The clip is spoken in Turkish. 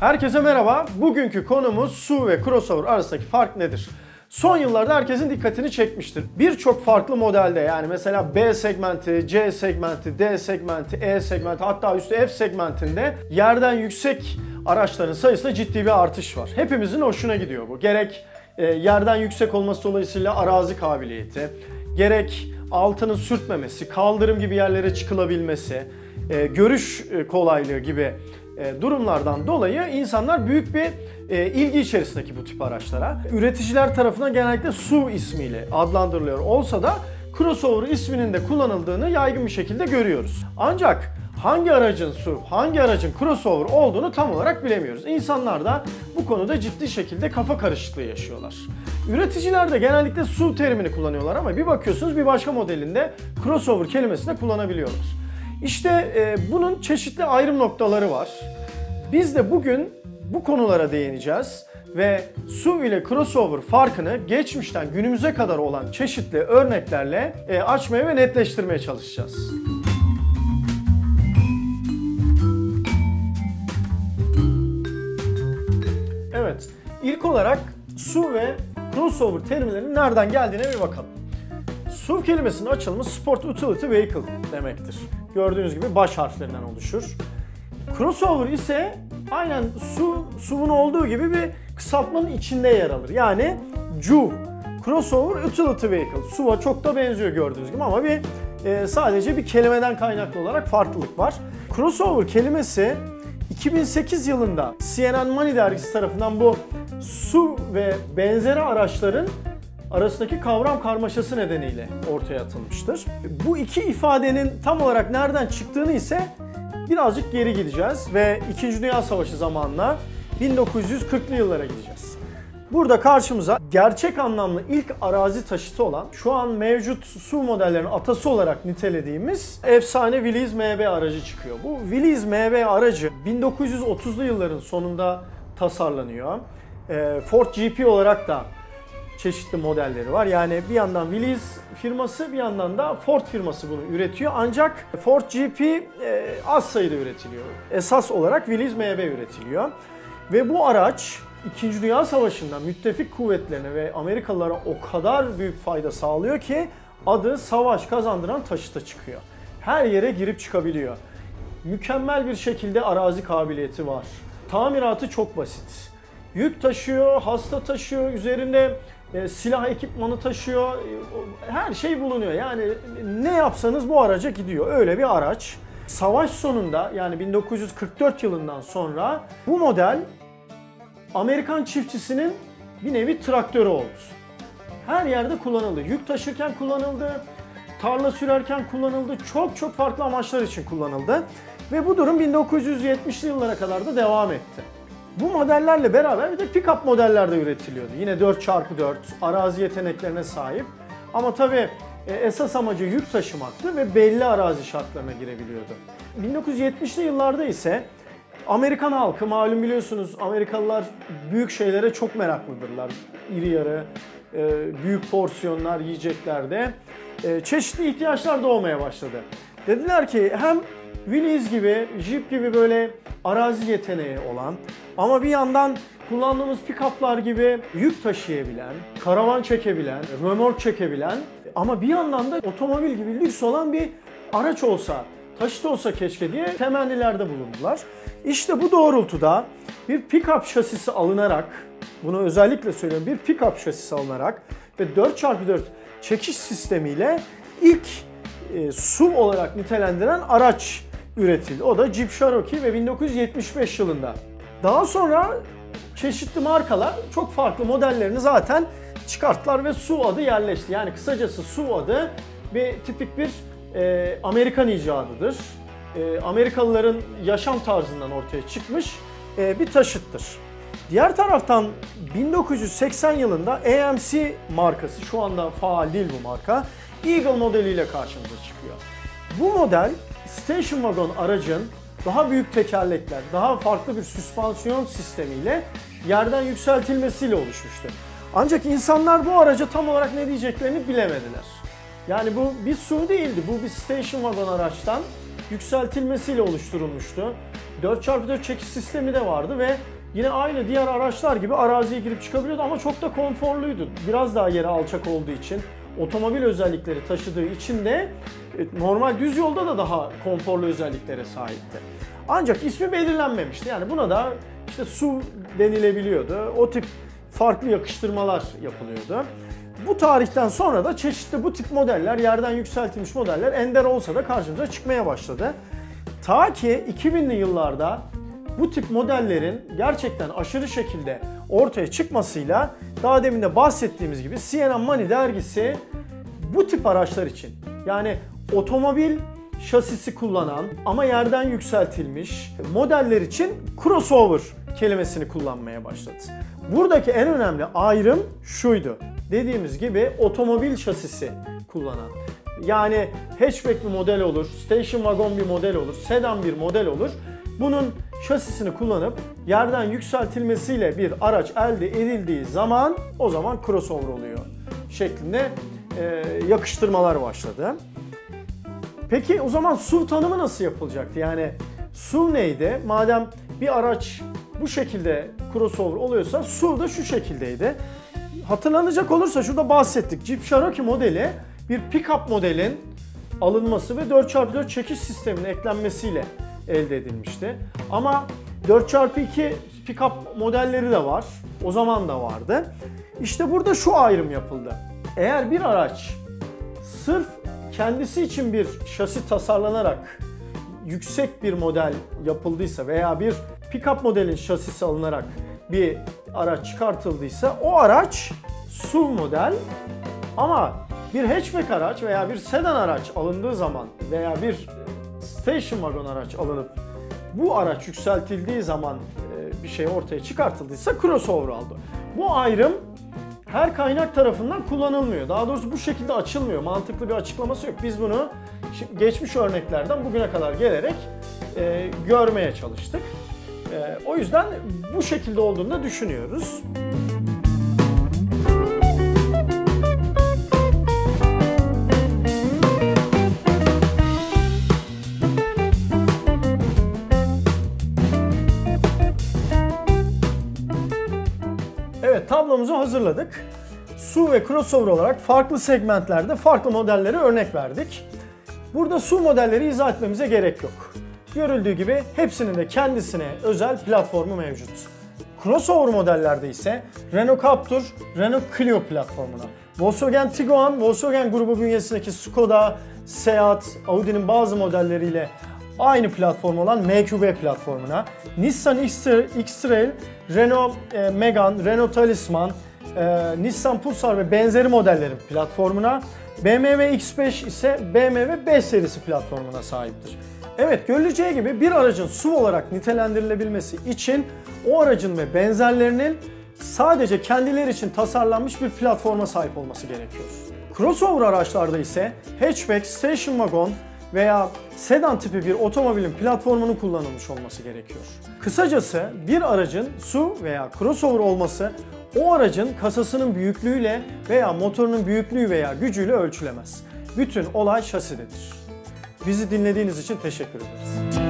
Herkese merhaba. Bugünkü konumuz SUV ve crossover arasındaki fark nedir? Son yıllarda herkesin dikkatini çekmiştir. Birçok farklı modelde, yani mesela B segmenti, C segmenti, D segmenti, E segmenti, hatta üstü F segmentinde yerden yüksek araçların sayısında ciddi bir artış var. Hepimizin hoşuna gidiyor bu. Gerek yerden yüksek olması dolayısıyla arazi kabiliyeti, gerek altının sürtmemesi, kaldırım gibi yerlere çıkılabilmesi, görüş kolaylığı gibi durumlardan dolayı insanlar büyük bir ilgi içerisindeki bu tip araçlara. Üreticiler tarafından genellikle SUV ismiyle adlandırılıyor olsa da crossover isminin de kullanıldığını yaygın bir şekilde görüyoruz. Ancak hangi aracın SUV, hangi aracın crossover olduğunu tam olarak bilemiyoruz. İnsanlar da bu konuda ciddi şekilde kafa karışıklığı yaşıyorlar. Üreticiler de genellikle SUV terimini kullanıyorlar ama bir bakıyorsunuz bir başka modelinde crossover kelimesini kullanabiliyorlar. İşte bunun çeşitli ayrım noktaları var. Biz de bugün bu konulara değineceğiz ve SUV ile crossover farkını geçmişten günümüze kadar olan çeşitli örneklerle açmaya ve netleştirmeye çalışacağız. Evet, ilk olarak SUV ve crossover terimlerinin nereden geldiğine bir bakalım. SUV kelimesinin açılımı Sport Utility Vehicle demektir. Gördüğünüz gibi baş harflerinden oluşur. Crossover ise aynen SUV'un olduğu gibi bir kısaltmanın içinde yer alır. Yani CUV, Crossover Utility Vehicle. SUV'a çok da benziyor gördüğünüz gibi ama sadece bir kelimeden kaynaklı olarak farklılık var. Crossover kelimesi 2008 yılında CNN Money dergisi tarafından bu SUV ve benzeri araçların arasındaki kavram karmaşası nedeniyle ortaya atılmıştır. Bu iki ifadenin tam olarak nereden çıktığını ise birazcık geri gideceğiz ve 2. Dünya Savaşı zamanına 1940'lı yıllara gideceğiz. Burada karşımıza gerçek anlamlı ilk arazi taşıtı olan, şu an mevcut SUV modellerinin atası olarak nitelediğimiz efsane Willys MB aracı çıkıyor. Bu Willys MB aracı 1930'lu yılların sonunda tasarlanıyor. Ford GP olarak da çeşitli modelleri var. Yani bir yandan Willys firması, bir yandan da Ford firması bunu üretiyor. Ancak Ford GP az sayıda üretiliyor. Esas olarak Willys MB üretiliyor. Ve bu araç 2. Dünya Savaşı'nda müttefik kuvvetlerine ve Amerikalılara o kadar büyük fayda sağlıyor ki adı savaş kazandıran taşıta çıkıyor. Her yere girip çıkabiliyor. Mükemmel bir şekilde arazi kabiliyeti var. Tamiratı çok basit. Yük taşıyor, hasta taşıyor, üzerinde silah ekipmanı taşıyor, her şey bulunuyor. Yani ne yapsanız bu araca gidiyor. Öyle bir araç. Savaş sonunda, yani 1944 yılından sonra bu model Amerikan çiftçisinin bir nevi traktörü oldu. Her yerde kullanıldı. Yük taşırken kullanıldı, tarla sürerken kullanıldı, çok farklı amaçlar için kullanıldı. Ve bu durum 1970'li yıllara kadar da devam etti. Bu modellerle beraber bir de pick-up modeller de üretiliyordu. Yine 4x4 arazi yeteneklerine sahip. Ama tabii esas amacı yük taşımaktı ve belli arazi şartlarına girebiliyordu. 1970'li yıllarda ise Amerikan halkı, malum biliyorsunuz Amerikalılar büyük şeylere çok meraklıdırlar. İri yarı, büyük porsiyonlar yiyeceklerde çeşitli ihtiyaçlar doğmaya başladı. Dediler ki hem Willys gibi, Jeep gibi böyle arazi yeteneği olan ama bir yandan kullandığımız pick-up'lar gibi yük taşıyabilen, karavan çekebilen, römork çekebilen ama bir yandan da otomobil gibi lüks olan bir araç olsa, taşıt olsa keşke diye temennilerde bulundular. İşte bu doğrultuda bir pick-up şasisi alınarak, bunu özellikle söylüyorum, bir pick-up şasisi alınarak ve 4x4 çekiş sistemiyle ilk SUV olarak nitelendiren araç üretildi. O da Jeep Cherokee ve 1975 yılında. Daha sonra çeşitli markalar çok farklı modellerini zaten çıkarttılar ve SUV adı yerleşti. Yani kısacası SUV adı tipik bir Amerikan icadıdır. Amerikalıların yaşam tarzından ortaya çıkmış bir taşıttır. Diğer taraftan 1980 yılında AMC markası, şu anda faal değil bu marka, Eagle modeliyle karşımıza çıkıyor. Bu model station wagon aracın daha büyük tekerlekler, daha farklı bir süspansiyon sistemiyle yerden yükseltilmesiyle oluşmuştu. Ancak insanlar bu araca tam olarak ne diyeceklerini bilemediler. Yani bu bir SUV değildi, bu bir station wagon araçtan yükseltilmesiyle oluşturulmuştu. 4x4 çekiş sistemi de vardı ve yine aynı diğer araçlar gibi araziye girip çıkabiliyordu ama çok da konforluydu. Biraz daha yeri alçak olduğu için, otomobil özellikleri taşıdığı için de normal düz yolda da daha konforlu özelliklere sahipti. Ancak ismi belirlenmemişti. Yani buna da işte SUV denilebiliyordu. O tip farklı yakıştırmalar yapılıyordu. Bu tarihten sonra da çeşitli bu tip modeller, yerden yükseltilmiş modeller ender olsa da karşımıza çıkmaya başladı. Ta ki 2000'li yıllarda bu tip modellerin gerçekten aşırı şekilde ortaya çıkmasıyla daha demin de bahsettiğimiz gibi CNN Money dergisi bu tip araçlar için, yani otomobil şasisi kullanan ama yerden yükseltilmiş modeller için crossover kelimesini kullanmaya başladı. Buradaki en önemli ayrım şuydu. Dediğimiz gibi otomobil şasisi kullanan. Yani hatchback bir model olur, station wagon bir model olur, sedan bir model olur. Bunun şasisini kullanıp yerden yükseltilmesiyle bir araç elde edildiği zaman o zaman crossover oluyor şeklinde yakıştırmalar başladı. Peki o zaman SUV tanımı nasıl yapılacaktı? Yani SUV neydi? Madem bir araç bu şekilde crossover oluyorsa SUV da şu şekildeydi. Hatırlanacak olursa şurada bahsettik. Jeep Cherokee modeli bir pick-up modelin alınması ve 4x4 çekiş sisteminin eklenmesiyle elde edilmişti. Ama 4x2 pick-up modelleri de var. O zaman da vardı. İşte burada şu ayrım yapıldı. Eğer bir araç sırf kendisi için bir şasi tasarlanarak yüksek bir model yapıldıysa veya bir pick-up modelin şasisi alınarak bir araç çıkartıldıysa o araç SUV model, ama bir hatchback araç veya bir sedan araç alındığı zaman veya bir station wagon araç alınıp bu araç yükseltildiği zaman bir şey ortaya çıkartıldıysa crossover aldı. Bu ayrım her kaynak tarafından kullanılmıyor. Daha doğrusu bu şekilde açılmıyor. Mantıklı bir açıklaması yok. Biz bunu geçmiş örneklerden bugüne kadar gelerek görmeye çalıştık. O yüzden bu şekilde olduğunu da düşünüyoruz. Evet, tablomuzu hazırladık. SUV ve crossover olarak farklı segmentlerde farklı modellere örnek verdik. Burada SUV modelleri izah etmemize gerek yok. Görüldüğü gibi hepsinin de kendisine özel platformu mevcut. Crossover modellerde ise Renault Captur, Renault Clio platformuna, Volkswagen Tiguan, Volkswagen grubu bünyesindeki Skoda, Seat, Audi'nin bazı modelleriyle aynı platform olan MQB platformuna, Nissan X-Trail, Renault Megane, Renault Talisman, Nissan Pulsar ve benzeri modellerin platformuna, BMW X5 ise BMW 5 serisi platformuna sahiptir. Evet, görüleceği gibi bir aracın SUV olarak nitelendirilebilmesi için o aracın ve benzerlerinin sadece kendileri için tasarlanmış bir platforma sahip olması gerekiyor. Crossover araçlarda ise hatchback, station wagon veya sedan tipi bir otomobilin platformunun kullanılmış olması gerekiyor. Kısacası bir aracın SUV veya crossover olması o aracın kasasının büyüklüğüyle veya motorunun büyüklüğü veya gücüyle ölçülemez. Bütün olay şasidedir. Bizi dinlediğiniz için teşekkür ederiz.